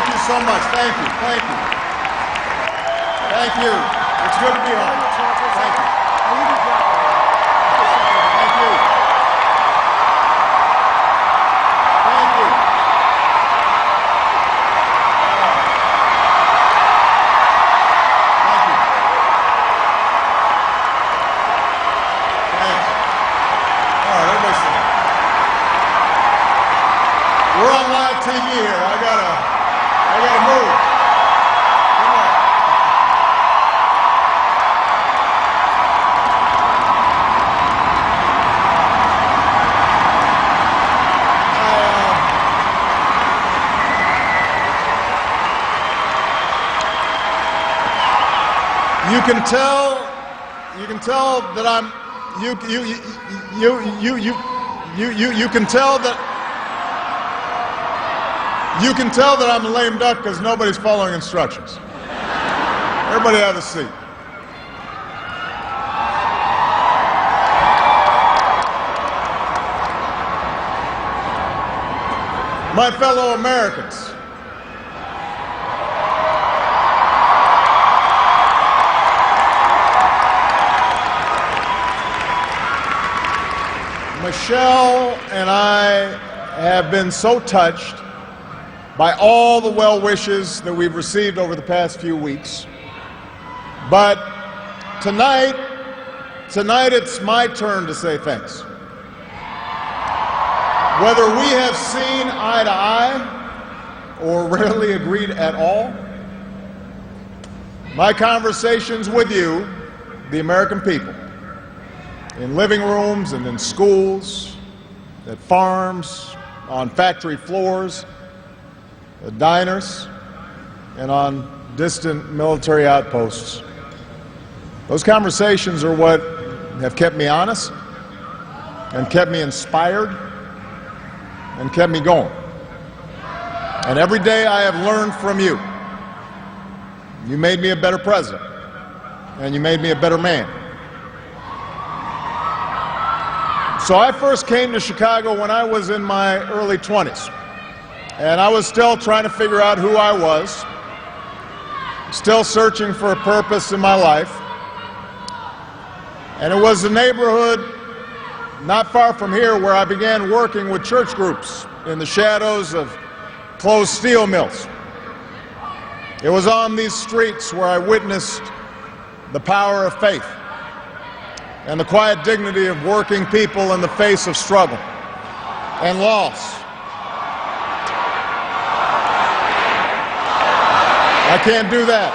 Thank you so much. Thank you. Thank you. Thank you. It's good to be home. Thank you. Thank you. Thank you. Thank you. Thanks. All right, everybody sit down. We're on live TV here. I gotta move. Come on. You can tell that I'm. You can tell that I'm a lame duck because nobody's following instructions. Everybody have a seat. My fellow Americans, Michelle and I have been so touched by all the well wishes that we've received over the past few weeks. But tonight it's my turn to say thanks. Whether we have seen eye to eye or rarely agreed at all, my conversations with you, the American people, in living rooms and in schools, at farms, on factory floors, at diners, and on distant military outposts. Those conversations are what have kept me honest and kept me inspired and kept me going. And every day I have learned from you. You made me a better president, and you made me a better man. So I first came to Chicago when I was in my early 20s. And I was still trying to figure out who I was, still searching for a purpose in my life. And it was a neighborhood not far from here where I began working with church groups in the shadows of closed steel mills. It was on these streets where I witnessed the power of faith and the quiet dignity of working people in the face of struggle and loss. I can't do that.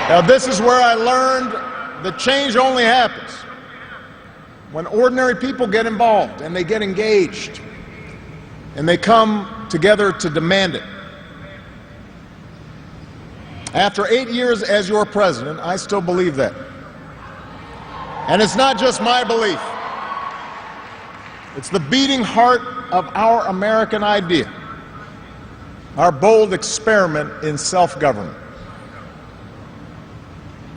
Now, this is where I learned that change only happens when ordinary people get involved and they get engaged and they come together to demand it. After 8 years as your president, I still believe that. And it's not just my belief. It's the beating heart of our American idea, our bold experiment in self-government.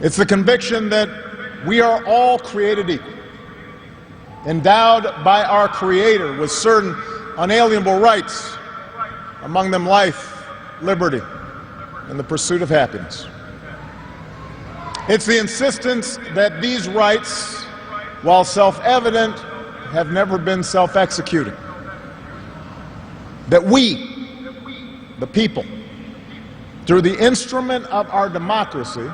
It's the conviction that we are all created equal, endowed by our Creator with certain unalienable rights, among them life, liberty, and the pursuit of happiness. It's the insistence that these rights, while self-evident, have never been self-executing. That we, the people, through the instrument of our democracy,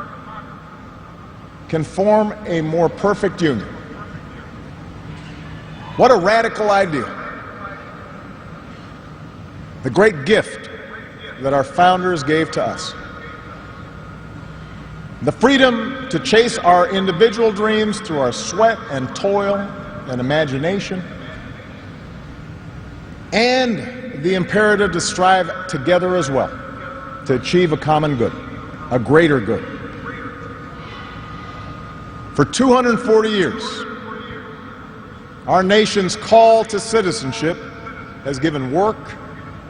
can form a more perfect union. What a radical idea. The great gift that our founders gave to us. The freedom to chase our individual dreams through our sweat and toil and imagination, and the imperative to strive together as well to achieve a common good, a greater good. For 240 years, our nation's call to citizenship has given work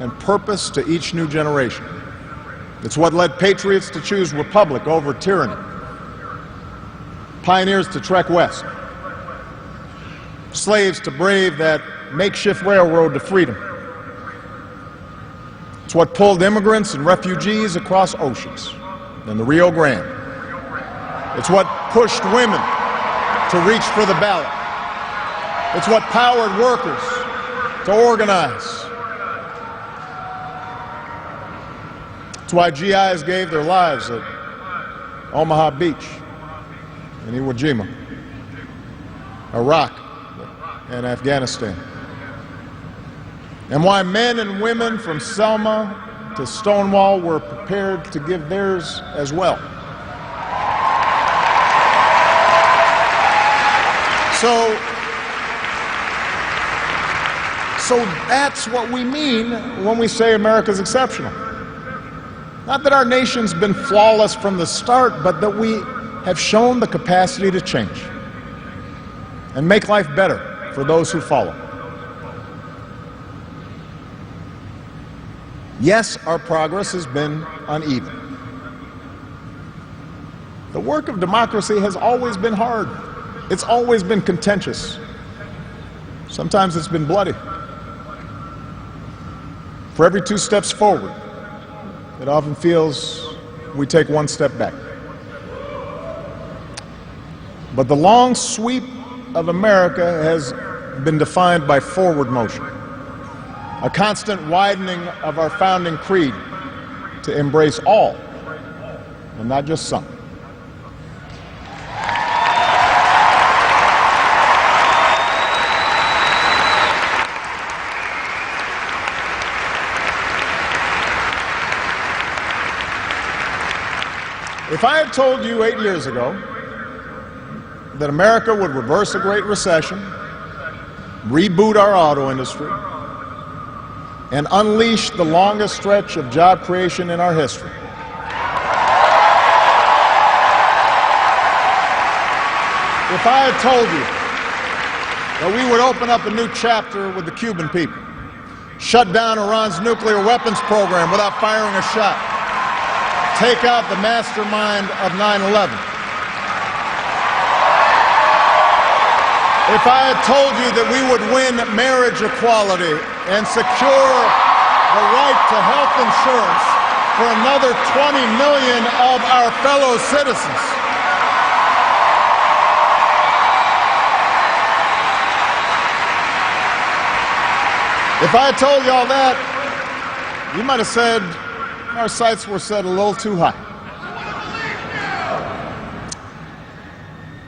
and purpose to each new generation. It's what led patriots to choose republic over tyranny, pioneers to trek west, slaves to brave that makeshift railroad to freedom. It's what pulled immigrants and refugees across oceans and the Rio Grande. It's what pushed women to reach for the ballot. It's what powered workers to organize. It's why GIs gave their lives at Omaha Beach, in Iwo Jima, Iraq, and Afghanistan. And why men and women from Selma to Stonewall were prepared to give theirs as well. So that's what we mean when we say America's exceptional. Not that our nation's been flawless from the start, but that we have shown the capacity to change and make life better for those who follow. Yes, our progress has been uneven. The work of democracy has always been hard. It's always been contentious. Sometimes it's been bloody. For every 2 steps forward, it often feels we take 1 step back. But the long sweep of America has been defined by forward motion, a constant widening of our founding creed to embrace all, and not just some. If I had told you 8 years ago that America would reverse a Great Recession, reboot our auto industry, and unleash the longest stretch of job creation in our history, if I had told you that we would open up a new chapter with the Cuban people, shut down Iran's nuclear weapons program without firing a shot, take out the mastermind of 9/11. If I had told you that we would win marriage equality and secure the right to health insurance for another 20 million of our fellow citizens, if I had told you all that, you might have said our sights were set a little too high.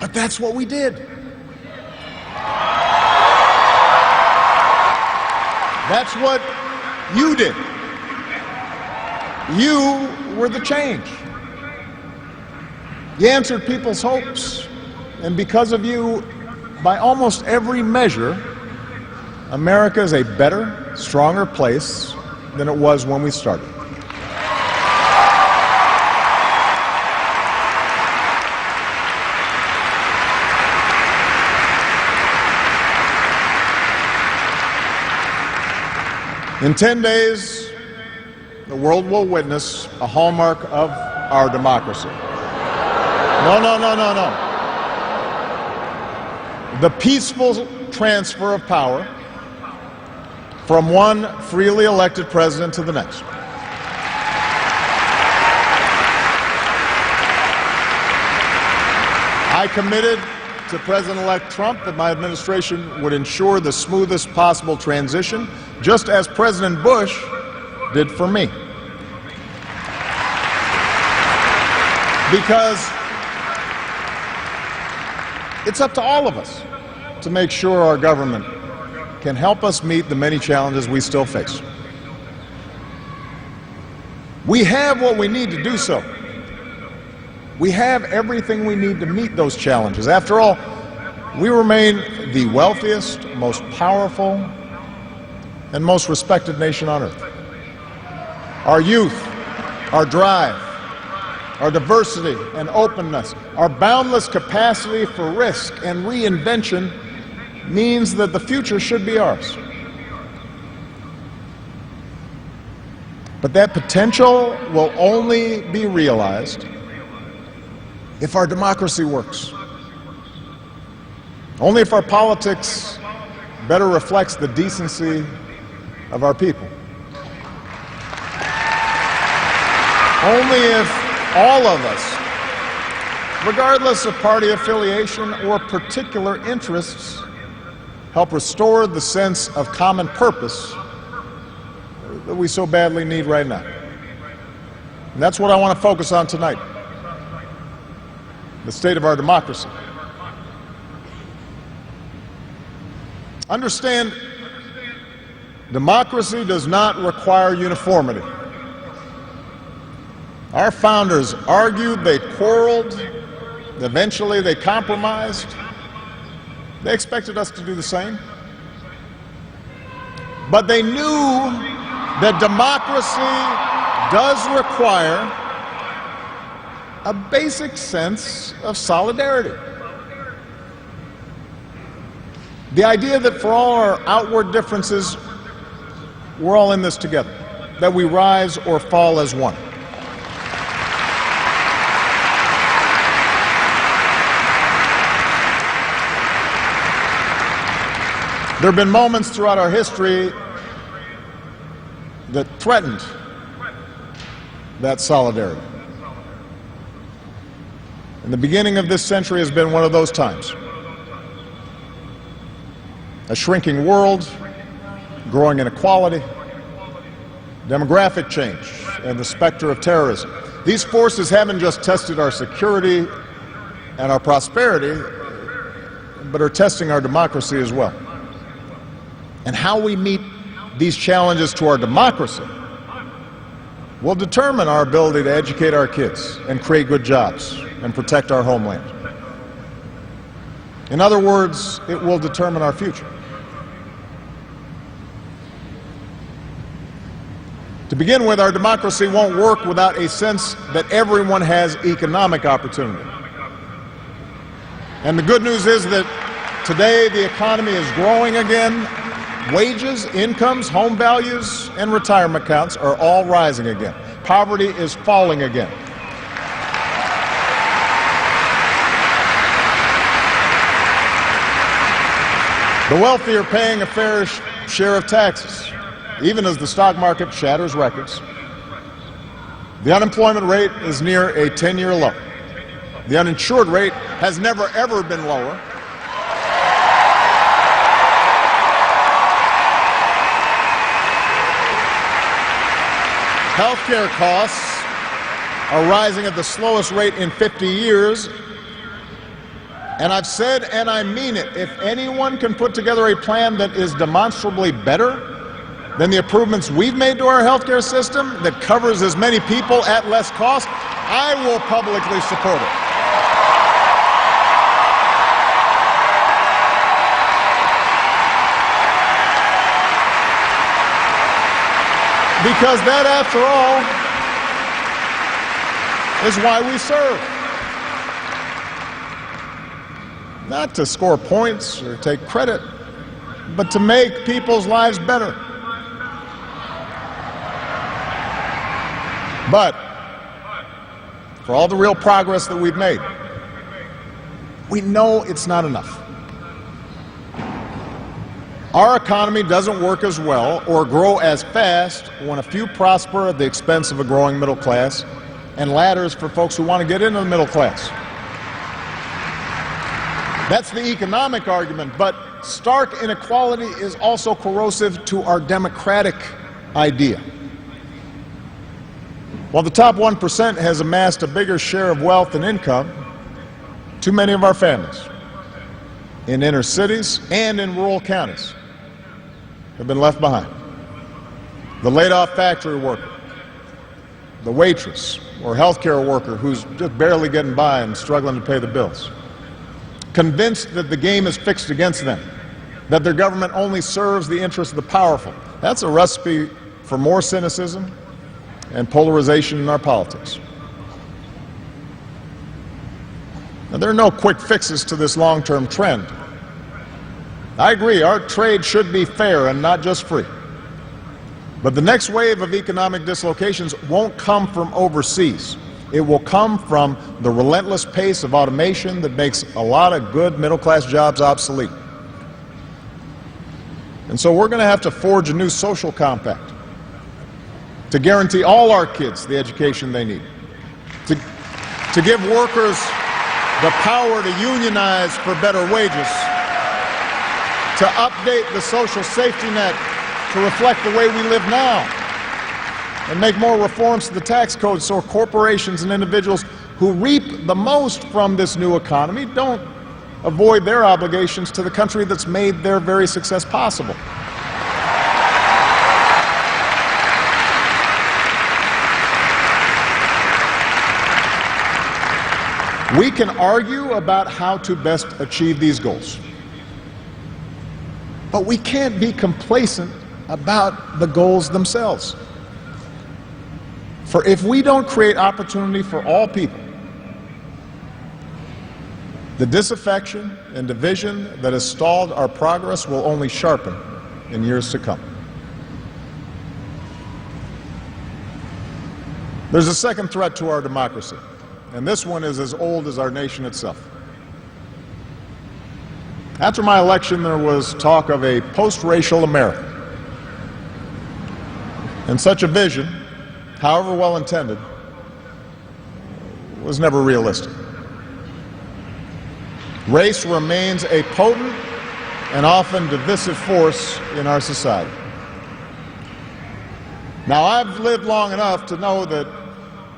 But that's what we did. That's what you did. You were the change. You answered people's hopes. And because of you, by almost every measure, America is a better, stronger place than it was when we started. In 10 days, the world will witness a hallmark of our democracy. No. The peaceful transfer of power from one freely elected president to the next. I committed to President-elect Trump that my administration would ensure the smoothest possible transition, just as President Bush did for me. Because it's up to all of us to make sure our government can help us meet the many challenges we still face. We have what we need to do so. We have everything we need to meet those challenges. After all, we remain the wealthiest, most powerful, and most respected nation on earth. Our youth, our drive, our diversity and openness, our boundless capacity for risk and reinvention means that the future should be ours. But that potential will only be realized if our democracy works. Only if our politics better reflects the decency of our people. Only if all of us, regardless of party affiliation or particular interests, help restore the sense of common purpose that we so badly need right now. And that's what I want to focus on tonight: the state of our democracy. Understand, democracy does not require uniformity. Our founders argued, they quarreled, eventually they compromised. They expected us to do the same. But they knew that democracy does require a basic sense of solidarity. The idea that for all our outward differences, we're all in this together, that we rise or fall as one. There have been moments throughout our history that threatened that solidarity. And the beginning of this century has been one of those times. A shrinking world, growing inequality, demographic change, and the specter of terrorism. These forces haven't just tested our security and our prosperity, but are testing our democracy as well. And how we meet these challenges to our democracy will determine our ability to educate our kids and create good jobs and protect our homeland. In other words, it will determine our future. To begin with, our democracy won't work without a sense that everyone has economic opportunity. And the good news is that today the economy is growing again. Wages, incomes, home values, and retirement accounts are all rising again. Poverty is falling again. The wealthy are paying a fair share of taxes, even as the stock market shatters records. The unemployment rate is near a 10-year low. The uninsured rate has never, ever been lower. Healthcare costs are rising at the slowest rate in 50 years. And I've said, and I mean it, if anyone can put together a plan that is demonstrably better than the improvements we've made to our healthcare system, that covers as many people at less cost, I will publicly support it. Because that, after all, is why we serve. Not to score points or take credit, but to make people's lives better. But for all the real progress that we've made, we know it's not enough. Our economy doesn't work as well or grow as fast when a few prosper at the expense of a growing middle class and ladders for folks who want to get into the middle class. That's the economic argument, but stark inequality is also corrosive to our democratic idea. While the top 1% has amassed a bigger share of wealth and income, too many of our families in inner cities and in rural counties have been left behind. The laid-off factory worker, the waitress or healthcare worker who's just barely getting by and struggling to pay the bills, convinced that the game is fixed against them, that their government only serves the interests of the powerful. That's a recipe for more cynicism and polarization in our politics. Now, there are no quick fixes to this long-term trend. I agree, our trade should be fair and not just free. But the next wave of economic dislocations won't come from overseas. It will come from the relentless pace of automation that makes a lot of good middle-class jobs obsolete. And so we're going to have to forge a new social compact to guarantee all our kids the education they need, to give workers the power to unionize for better wages, to update the social safety net to reflect the way we live now, and make more reforms to the tax code so corporations and individuals who reap the most from this new economy don't avoid their obligations to the country that's made their very success possible. We can argue about how to best achieve these goals, but we can't be complacent about the goals themselves. For if we don't create opportunity for all people, the disaffection and division that has stalled our progress will only sharpen in years to come. There's a second threat to our democracy, and this one is as old as our nation itself. After my election, there was talk of a post-racial America. And such a vision, however well intended, was never realistic. Race remains a potent and often divisive force in our society. Now, I've lived long enough to know that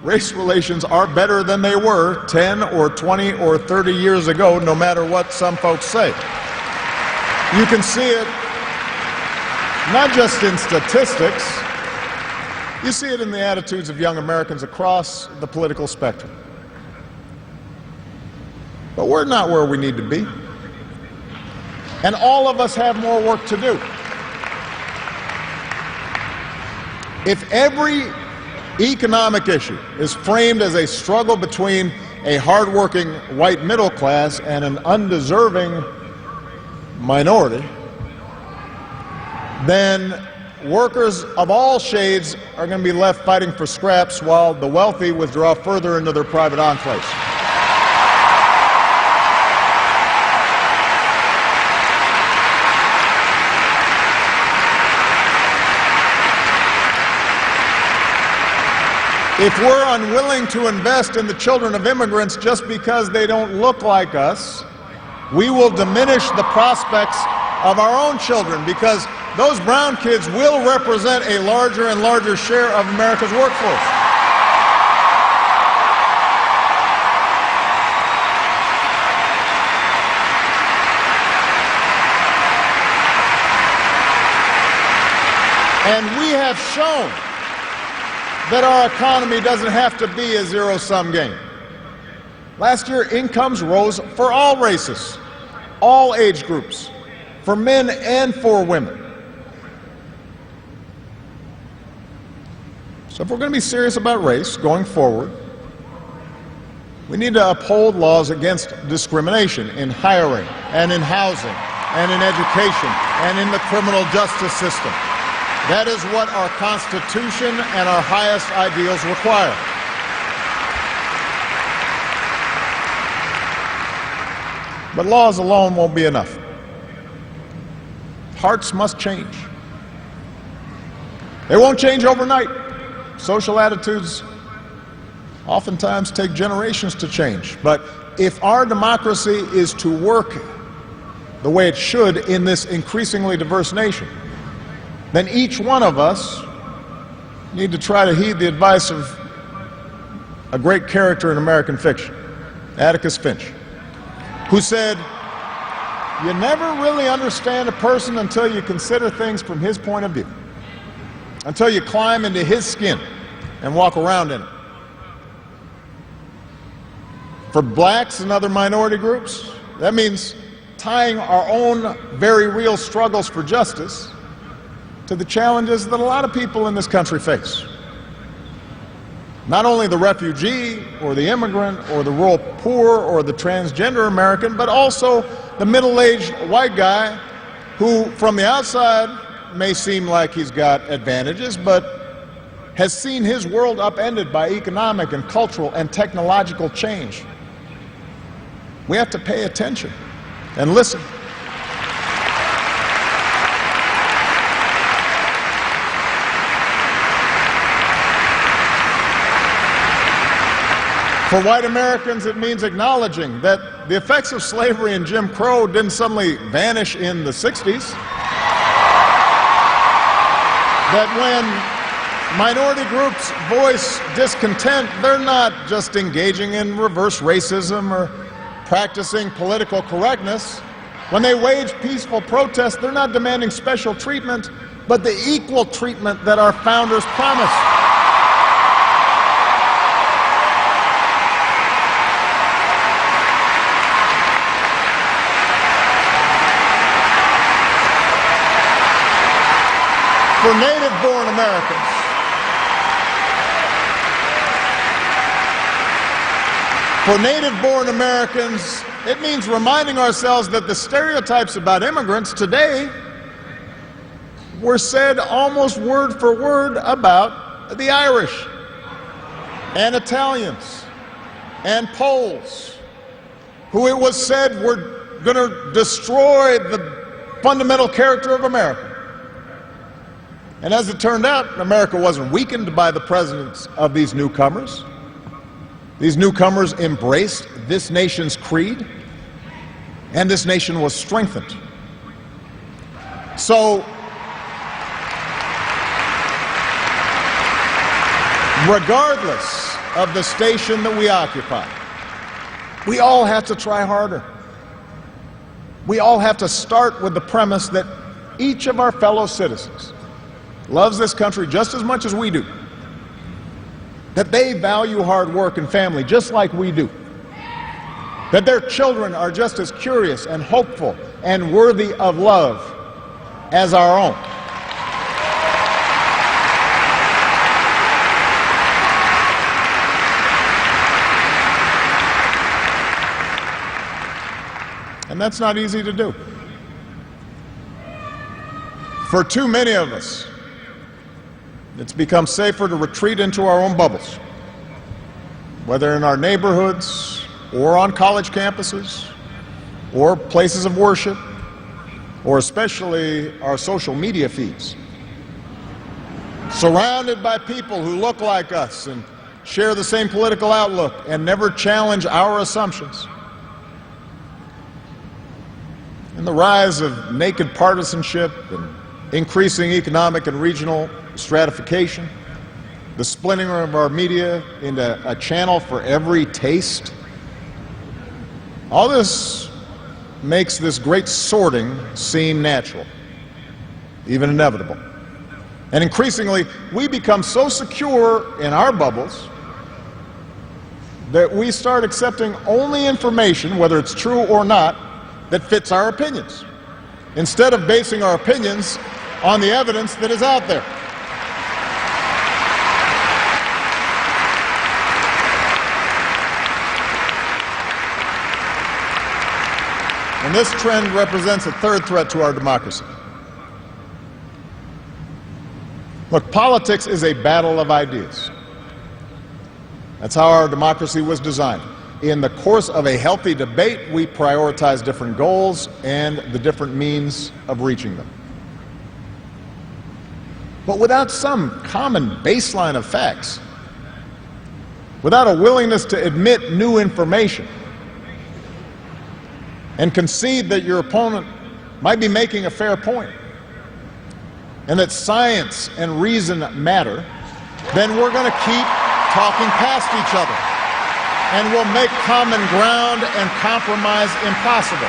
race relations are better than they were 10 or 20 or 30 years ago, no matter what some folks say. You can see it not just in statistics, you see it in the attitudes of young Americans across the political spectrum. But we're not where we need to be. And all of us have more work to do. If every economic issue is framed as a struggle between a hardworking white middle class and an undeserving minority, then workers of all shades are going to be left fighting for scraps while the wealthy withdraw further into their private enclaves. If we're unwilling to invest in the children of immigrants just because they don't look like us, we will diminish the prospects of our own children, because those brown kids will represent a larger and larger share of America's workforce. And we have shown that our economy doesn't have to be a zero-sum game. Last year, incomes rose for all races, all age groups, for men and for women. So if we're going to be serious about race going forward, we need to uphold laws against discrimination in hiring and in housing and in education and in the criminal justice system. That is what our Constitution and our highest ideals require. But laws alone won't be enough. Hearts must change. They won't change overnight. Social attitudes oftentimes take generations to change. But if our democracy is to work the way it should in this increasingly diverse nation, then each one of us need to try to heed the advice of a great character in American fiction, Atticus Finch, who said, "You never really understand a person until you consider things from his point of view, until you climb into his skin and walk around in it." For blacks and other minority groups, that means tying our own very real struggles for justice to the challenges that a lot of people in this country face. Not only the refugee or the immigrant or the rural poor or the transgender American, but also the middle-aged white guy who, from the outside, may seem like he's got advantages, but has seen his world upended by economic and cultural and technological change. We have to pay attention and listen. For white Americans, it means acknowledging that the effects of slavery and Jim Crow didn't suddenly vanish in the 60s. That when minority groups voice discontent, they're not just engaging in reverse racism or practicing political correctness. When they wage peaceful protest, they're not demanding special treatment, but the equal treatment that our founders promised. For native-born Americans, it means reminding ourselves that the stereotypes about immigrants today were said almost word for word about the Irish and Italians and Poles, who it was said were going to destroy the fundamental character of America. And as it turned out, America wasn't weakened by the presence of these newcomers. These newcomers embraced this nation's creed, and this nation was strengthened. So, regardless of the station that we occupy, we all have to try harder. We all have to start with the premise that each of our fellow citizens loves this country just as much as we do, that they value hard work and family just like we do, that their children are just as curious and hopeful and worthy of love as our own. And that's not easy to do. For too many of us, it's become safer to retreat into our own bubbles, whether in our neighborhoods or on college campuses or places of worship, or especially our social media feeds. Surrounded by people who look like us and share the same political outlook and never challenge our assumptions. And the rise of naked partisanship and increasing economic and regional stratification, the splintering of our media into a channel for every taste, all this makes this great sorting seem natural, even inevitable. And increasingly, we become so secure in our bubbles that we start accepting only information, whether it's true or not, that fits our opinions, instead of basing our opinions on the evidence that is out there. And this trend represents a third threat to our democracy. Look, politics is a battle of ideas. That's how our democracy was designed. In the course of a healthy debate, we prioritize different goals and the different means of reaching them. But without some common baseline of facts, without a willingness to admit new information and concede that your opponent might be making a fair point and that science and reason matter, then we're going to keep talking past each other and we'll make common ground and compromise impossible.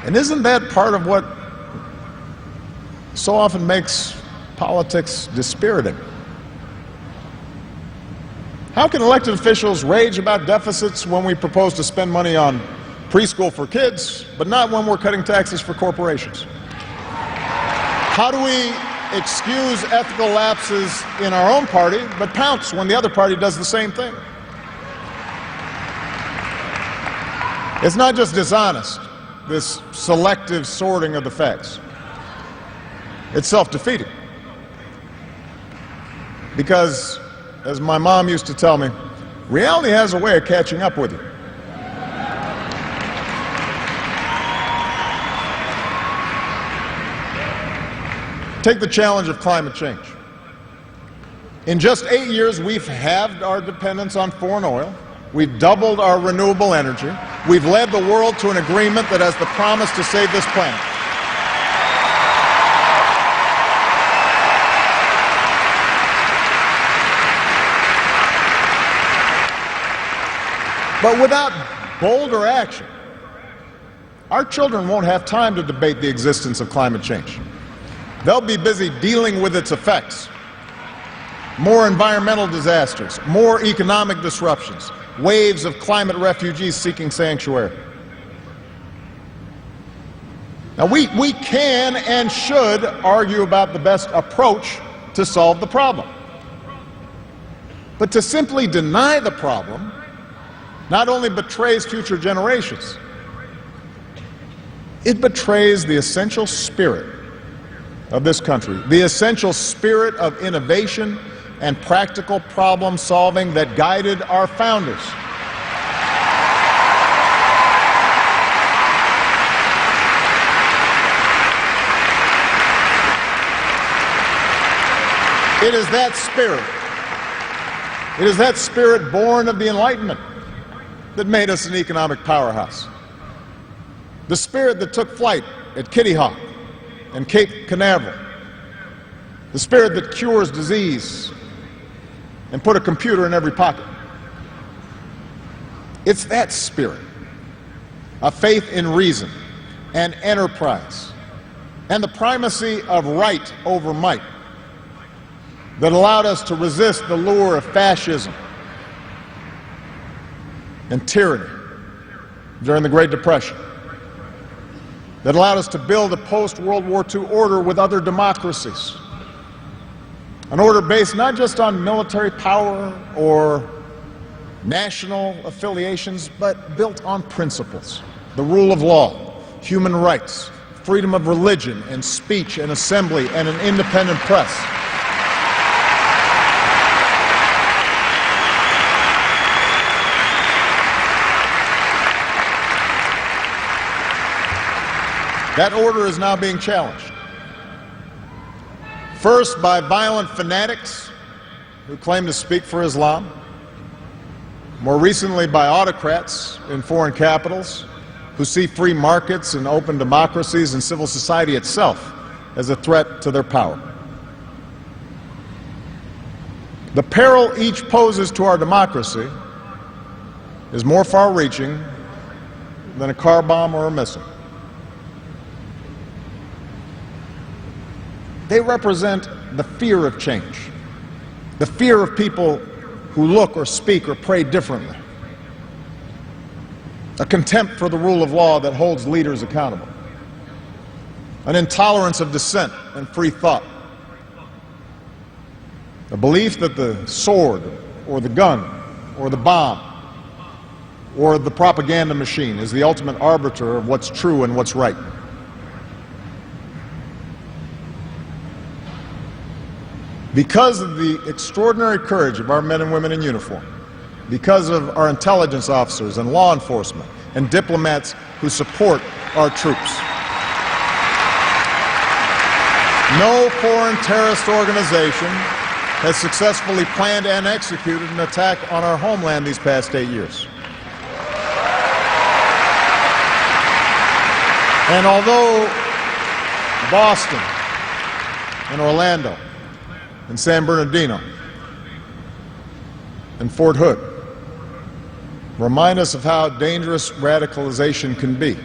And isn't that part of what so often makes politics dispiriting? How can elected officials rage about deficits when we propose to spend money on preschool for kids, but not when we're cutting taxes for corporations? How do we excuse ethical lapses in our own party, but pounce when the other party does the same thing? It's not just dishonest. this selective sorting of the facts. It's self-defeating. Because, as my mom used to tell me, reality has a way of catching up with you. Take the challenge of climate change. In just 8 years, we've halved our dependence on foreign oil. We've doubled our renewable energy. We've led the world to an agreement that has the promise to save this planet. But without bolder action, our children won't have time to debate the existence of climate change. They'll be busy dealing with its effects. More environmental disasters, more economic disruptions, waves of climate refugees seeking sanctuary. Now, we can and should argue about the best approach to solve the problem. But to simply deny the problem not only betrays future generations, it betrays the essential spirit of this country, the essential spirit of innovation and practical problem solving that guided our founders. It is that spirit born of the Enlightenment that made us an economic powerhouse. The spirit that took flight at Kitty Hawk and Cape Canaveral. The spirit that cures disease and put a computer in every pocket. It's that spirit, a faith in reason and enterprise and the primacy of right over might that allowed us to resist the lure of fascism and tyranny during the Great Depression, that allowed us to build a post-World War II order with other democracies. An order based not just on military power or national affiliations, but built on principles. The rule of law, human rights, freedom of religion and speech and assembly, and an independent press. That order is now being challenged. First, by violent fanatics who claim to speak for Islam. More recently, by autocrats in foreign capitals who see free markets and open democracies and civil society itself as a threat to their power. The peril each poses to our democracy is more far-reaching than a car bomb or a missile. They represent the fear of change, the fear of people who look or speak or pray differently, a contempt for the rule of law that holds leaders accountable, an intolerance of dissent and free thought, a belief that the sword or the gun or the bomb or the propaganda machine is the ultimate arbiter of what's true and what's right. Because of the extraordinary courage of our men and women in uniform, because of our intelligence officers and law enforcement and diplomats who support our troops, no foreign terrorist organization has successfully planned and executed an attack on our homeland these past 8 years. And although Boston and Orlando and San Bernardino and Fort Hood remind us of how dangerous radicalization can be,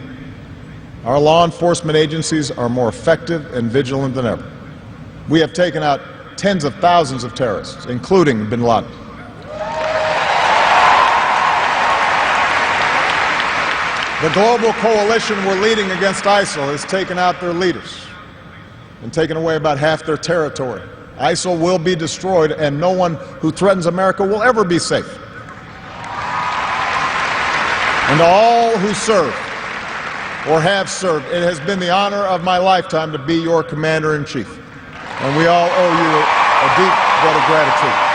our law enforcement agencies are more effective and vigilant than ever. We have taken out tens of thousands of terrorists, including bin Laden. The global coalition we're leading against ISIL has taken out their leaders and taken away about half their territory. ISIL will be destroyed, and no one who threatens America will ever be safe. And all who serve or have served, it has been the honor of my lifetime to be your commander-in-chief. And we all owe you a deep debt of gratitude.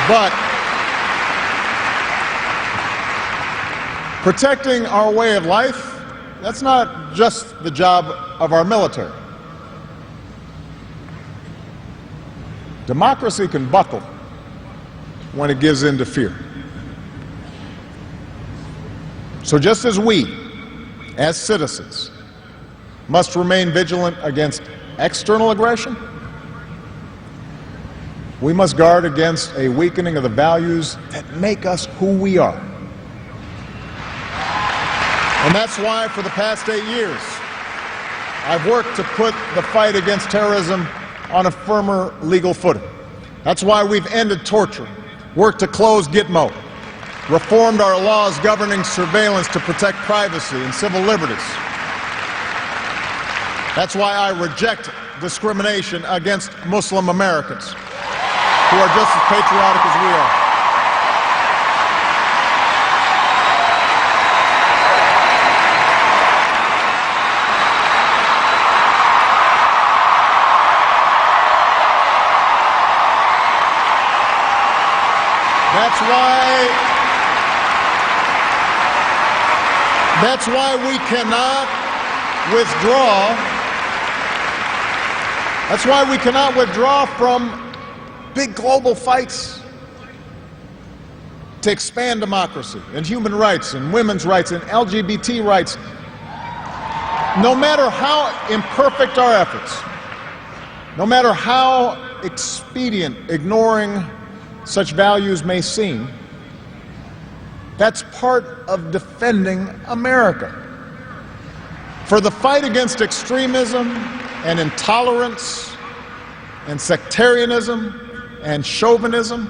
But protecting our way of life, that's not just the job of our military. Democracy can buckle when it gives in to fear. So just as we, as citizens, must remain vigilant against external aggression, we must guard against a weakening of the values that make us who we are. And that's why for the past 8 years, I've worked to put the fight against terrorism on a firmer legal footing. That's why we've ended torture, worked to close Gitmo, reformed our laws governing surveillance to protect privacy and civil liberties. That's why I reject discrimination against Muslim Americans, who are just as patriotic as we are. That's why we cannot withdraw. That's why we cannot withdraw from big global fights to expand democracy and human rights and women's rights and LGBT rights. No matter how imperfect our efforts, no matter how expedient ignoring such values may seem, that's part of defending America. For the fight against extremism and intolerance and sectarianism and chauvinism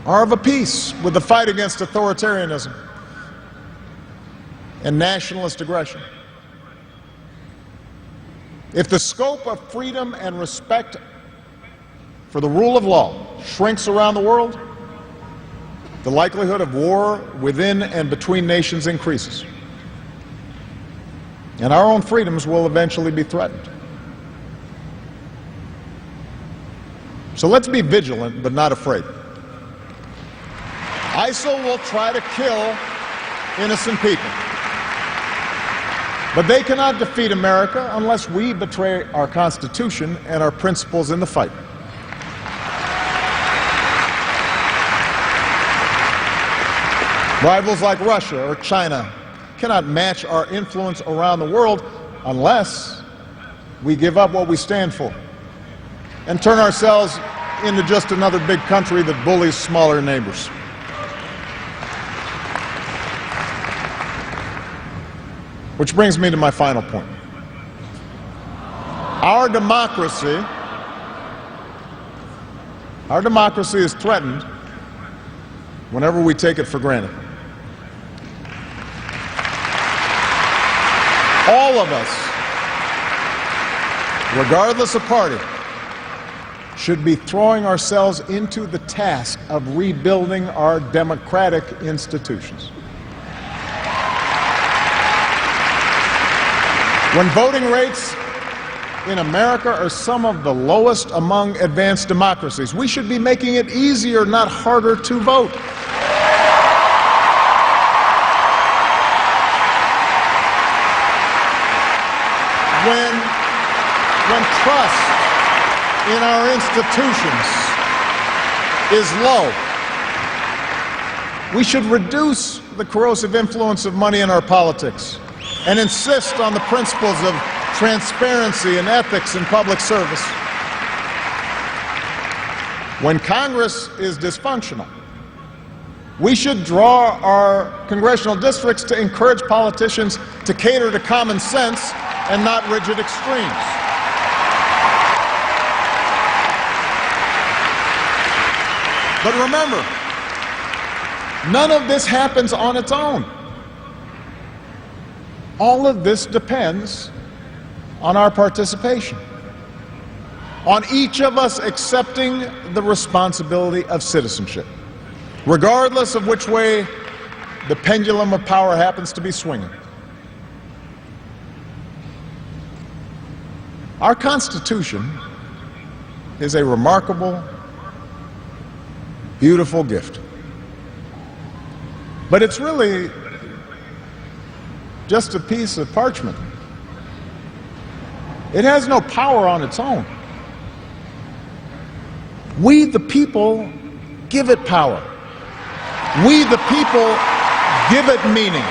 are of a piece with the fight against authoritarianism and nationalist aggression. If the scope of freedom and respect for the rule of law shrinks around the world, the likelihood of war within and between nations increases, and our own freedoms will eventually be threatened. So let's be vigilant, but not afraid. ISIL will try to kill innocent people, but they cannot defeat America unless we betray our Constitution and our principles in the fight. Rivals like Russia or China cannot match our influence around the world unless we give up what we stand for and turn ourselves into just another big country that bullies smaller neighbors. Which brings me to my final point. Our democracy is threatened whenever we take it for granted. All of us, regardless of party, should be throwing ourselves into the task of rebuilding our democratic institutions. When voting rates in America are some of the lowest among advanced democracies, we should be making it easier, not harder, to vote. When trust in our institutions is low, we should reduce the corrosive influence of money in our politics and insist on the principles of transparency and ethics in public service. When Congress is dysfunctional, we should draw our congressional districts to encourage politicians to cater to common sense and not rigid extremes. But remember, None of this happens on its own. All of this depends on our participation, on each of us accepting the responsibility of citizenship, regardless of which way the pendulum of power happens to be swinging. Our Constitution is a remarkable, beautiful gift. But it's really just a piece of parchment. It has no power on its own. We, the people, give it power. We, the people, give it meaning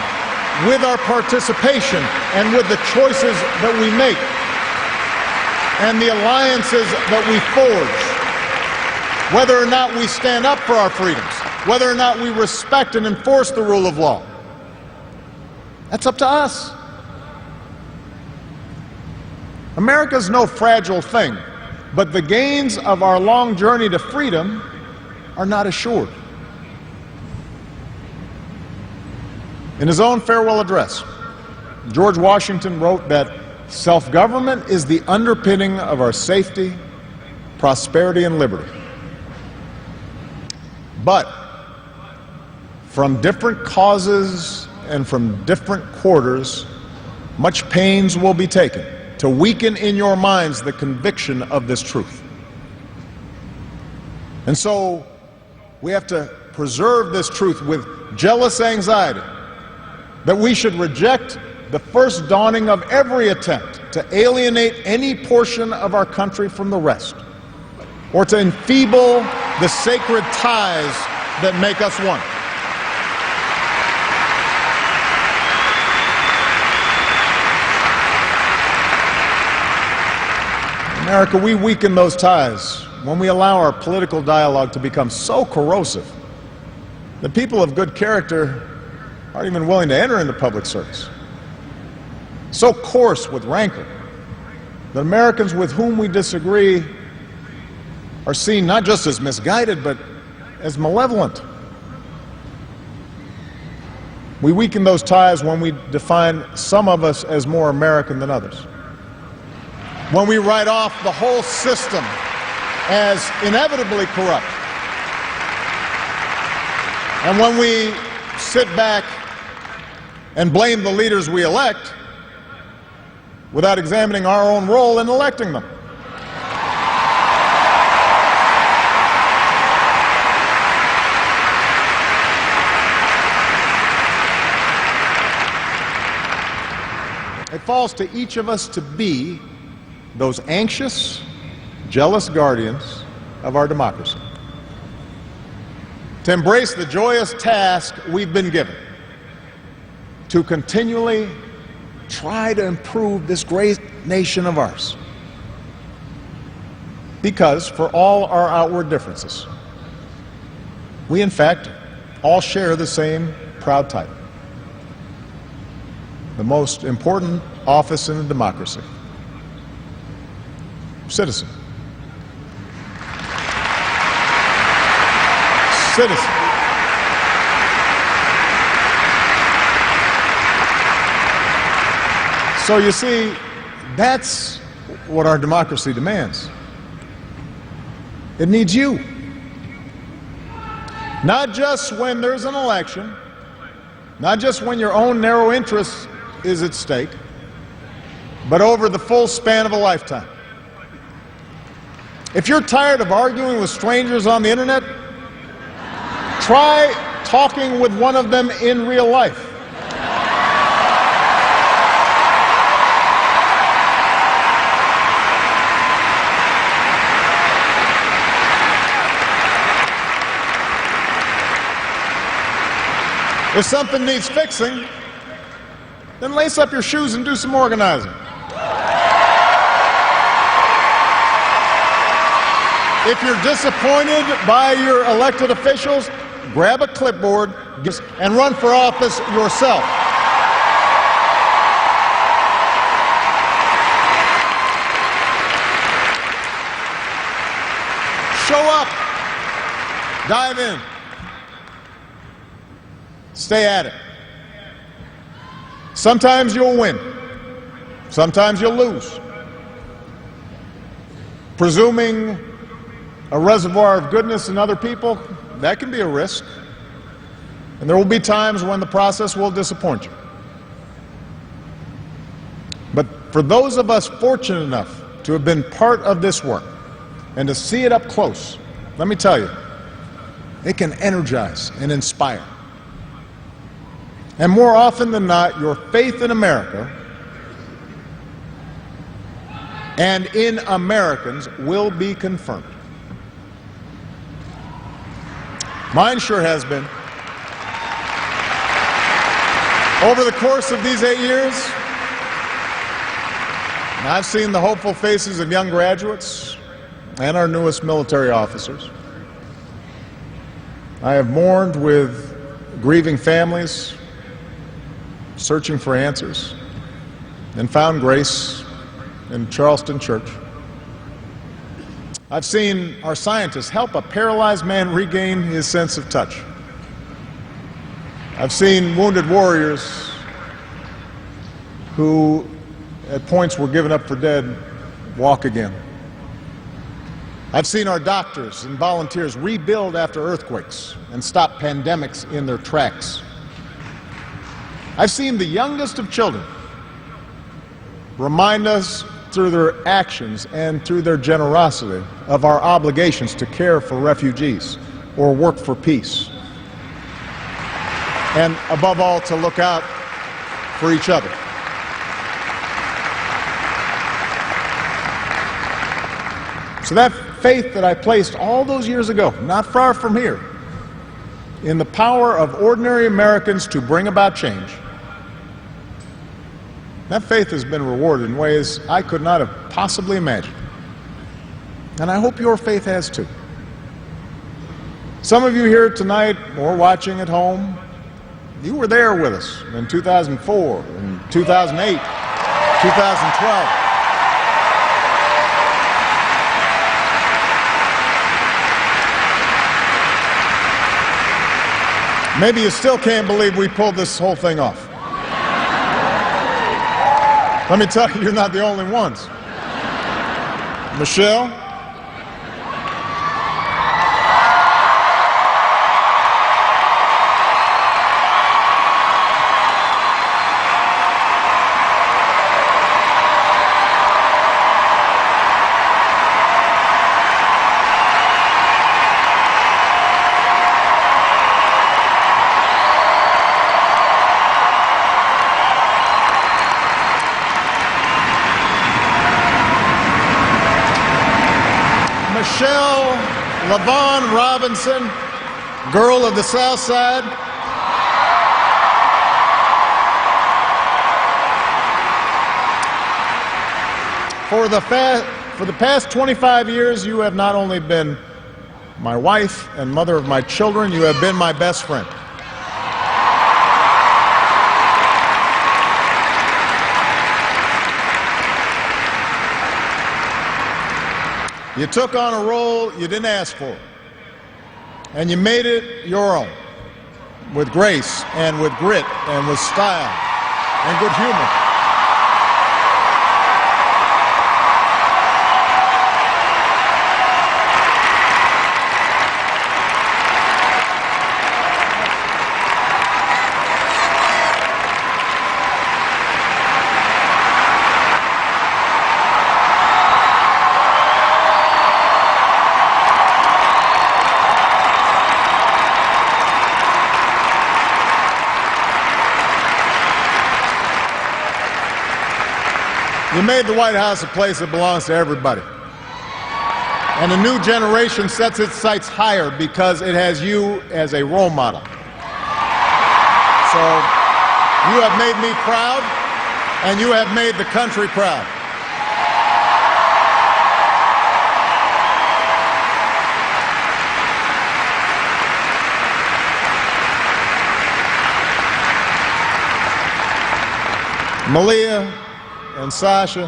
with our participation and with the choices that we make and the alliances that we forge. Whether or not we stand up for our freedoms, whether or not we respect and enforce the rule of law, that's up to us. America's no fragile thing, but the gains of our long journey to freedom are not assured. In his own farewell address, George Washington wrote that self-government is the underpinning of our safety, prosperity, and liberty. But from different causes and from different quarters, much pains will be taken to weaken in your minds the conviction of this truth. And so we have to preserve this truth with jealous anxiety that we should reject the first dawning of every attempt to alienate any portion of our country from the rest, or to enfeeble the sacred ties that make us one. In America, we weaken those ties when we allow our political dialogue to become so corrosive that people of good character aren't even willing to enter into public service. So coarse with rancor that Americans with whom we disagree are seen not just as misguided, but as malevolent. We weaken those ties when we define some of us as more American than others, when we write off the whole system as inevitably corrupt, and when we sit back and blame the leaders we elect without examining our own role in electing them. It falls to each of us to be those anxious, jealous guardians of our democracy, to embrace the joyous task we've been given, to continually try to improve this great nation of ours. Because for all our outward differences, we in fact all share the same proud title, the most important office in a democracy: citizen. Citizen. So you see, that's what our democracy demands. It needs you. Not just when there's an election, not just when your own narrow interest is at stake, but over the full span of a lifetime. If you're tired of arguing with strangers on the internet, try talking with one of them in real life. If something needs fixing, then lace up your shoes and do some organizing. If you're disappointed by your elected officials, grab a clipboard and run for office yourself. Show up. Dive in. Stay at it. Sometimes you'll win. Sometimes you'll lose. Presuming a reservoir of goodness in other people, that can be a risk. And there will be times when the process will disappoint you. But for those of us fortunate enough to have been part of this work and to see it up close, let me tell you, it can energize and inspire. And more often than not, your faith in America and in Americans will be confirmed. Mine sure has been. Over the course of these 8 years, I've seen the hopeful faces of young graduates and our newest military officers. I have mourned with grieving families, searching for answers, and found grace in Charleston Church. I've seen our scientists help a paralyzed man regain his sense of touch. I've seen wounded warriors who at points were given up for dead walk again. I've seen our doctors and volunteers rebuild after earthquakes and stop pandemics in their tracks. I've seen the youngest of children remind us through their actions and through their generosity of our obligations to care for refugees or work for peace. And above all, to look out for each other. So that faith that I placed all those years ago, not far from here, in the power of ordinary Americans to bring about change, that faith has been rewarded in ways I could not have possibly imagined. And I hope your faith has too. Some of you here tonight or watching at home, you were there with us in 2004, in 2008, 2012. Maybe you still can't believe we pulled this whole thing off. Let me tell you, you're not the only ones. Michelle, Michelle LaVaughn Robinson, girl of the South Side. For the past 25 years, you have not only been my wife and mother of my children, you have been my best friend. You took on a role you didn't ask for, and you made it your own, with grace and with grit and with style and good humor. You made the White House a place that belongs to everybody. And a new generation sets its sights higher because it has you as a role model. So you have made me proud, and you have made the country proud. Malia and Sasha,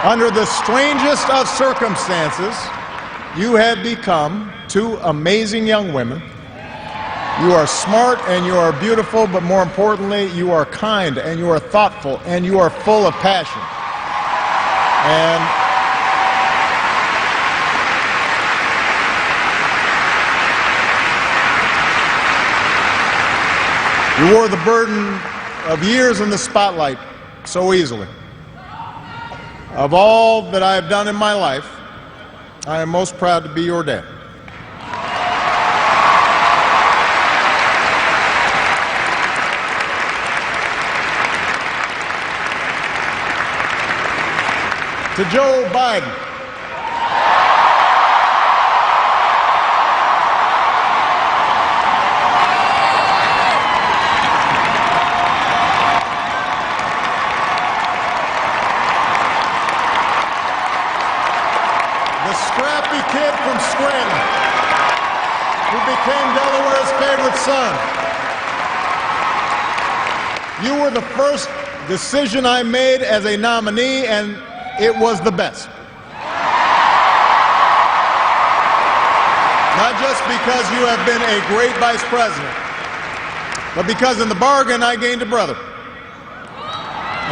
under the strangest of circumstances, you have become two amazing young women You are smart and you are beautiful, but more importantly, you are kind and you are thoughtful and you are full of passion. And you wore the burden of years in the spotlight so easily. Of all that I have done in my life, I am most proud to be your dad. To Joe Biden, the scrappy kid from Scranton, who became Delaware's favorite son. You were the first decision I made as a nominee, and it was the best. Not just because you have been a great vice president, but because in the bargain I gained a brother.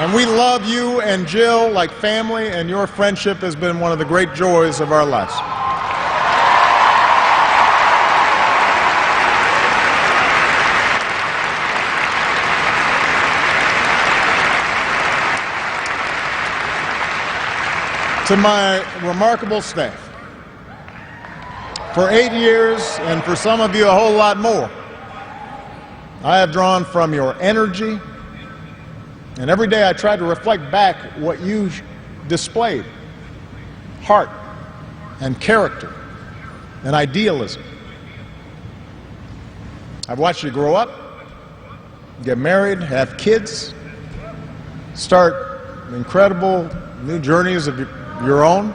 And we love you and Jill like family, and your friendship has been one of the great joys of our lives. To my remarkable staff, for 8 years, and for some of you a whole lot more, I have drawn from your energy, and every day I try to reflect back what you displayed: heart and character and idealism. I've watched you grow up, get married, have kids, start incredible new journeys of your own.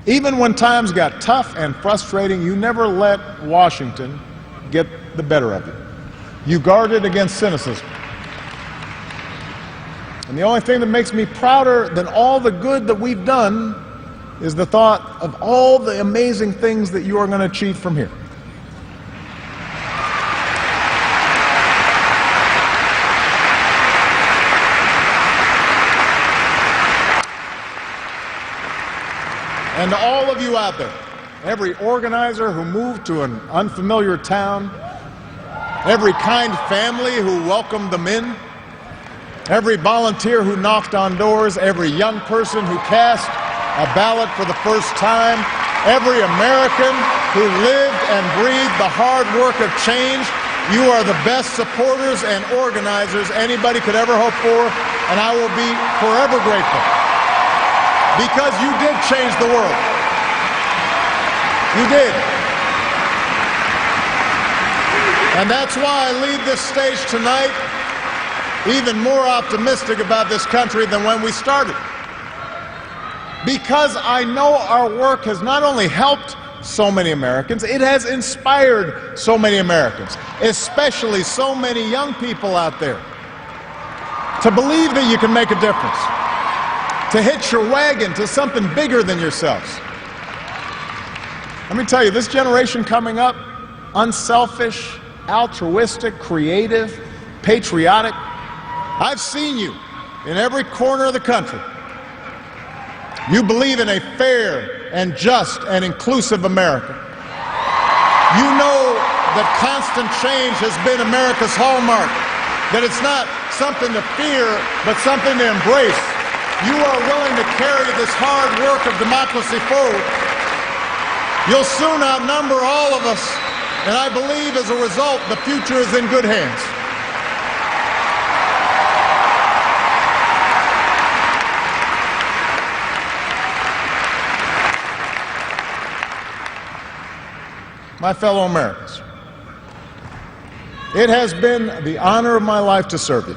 Even when times got tough and frustrating, you never let Washington get the better of you. You guarded against cynicism. And the only thing that makes me prouder than all the good that we've done is the thought of all the amazing things that you are going to achieve from here. And to all of you out there, every organizer who moved to an unfamiliar town, every kind family who welcomed them in, every volunteer who knocked on doors, every young person who cast a ballot for the first time, every American who lived and breathed the hard work of change, you are the best supporters and organizers anybody could ever hope for, and I will be forever grateful. Because you did change the world. You did. And that's why I leave this stage tonight even more optimistic about this country than when we started. Because I know our work has not only helped so many Americans, it has inspired so many Americans, especially so many young people out there, to believe that you can make a difference, to hitch your wagon to something bigger than yourselves. Let me tell you, this generation coming up, unselfish, altruistic, creative, patriotic, I've seen you in every corner of the country. You believe in a fair and just and inclusive America. You know that constant change has been America's hallmark, that it's not something to fear, but something to embrace. You are willing to carry this hard work of democracy forward. You'll soon outnumber all of us, and I believe as a result, the future is in good hands. My fellow Americans, it has been the honor of my life to serve you.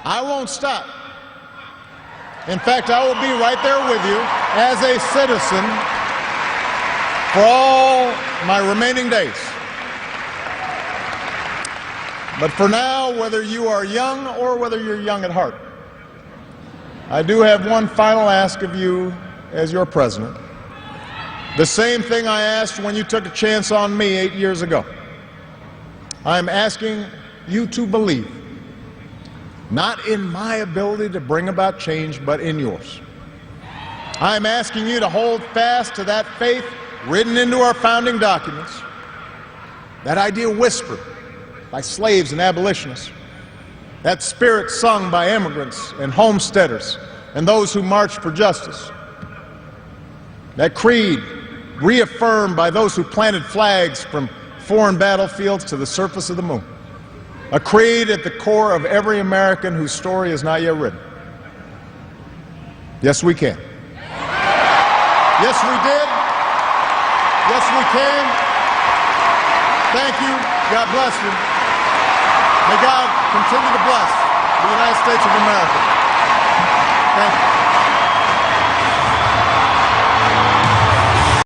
I won't stop. In fact, I will be right there with you as a citizen for all my remaining days. But for now, whether you are young or whether you're young at heart, I do have one final ask of you as your president. The same thing I asked when you took a chance on me 8 years ago. I'm asking you to believe, not in my ability to bring about change, but in yours. I'm asking you to hold fast to that faith written into our founding documents, that idea whispered by slaves and abolitionists, that spirit sung by immigrants and homesteaders and those who marched for justice, that creed reaffirmed by those who planted flags from foreign battlefields to the surface of the moon, a creed at the core of every American whose story is not yet written. Yes, we can. Yes, we did. Yes, we can. Thank you. God bless you. May God continue to bless the United States of America. Thank you.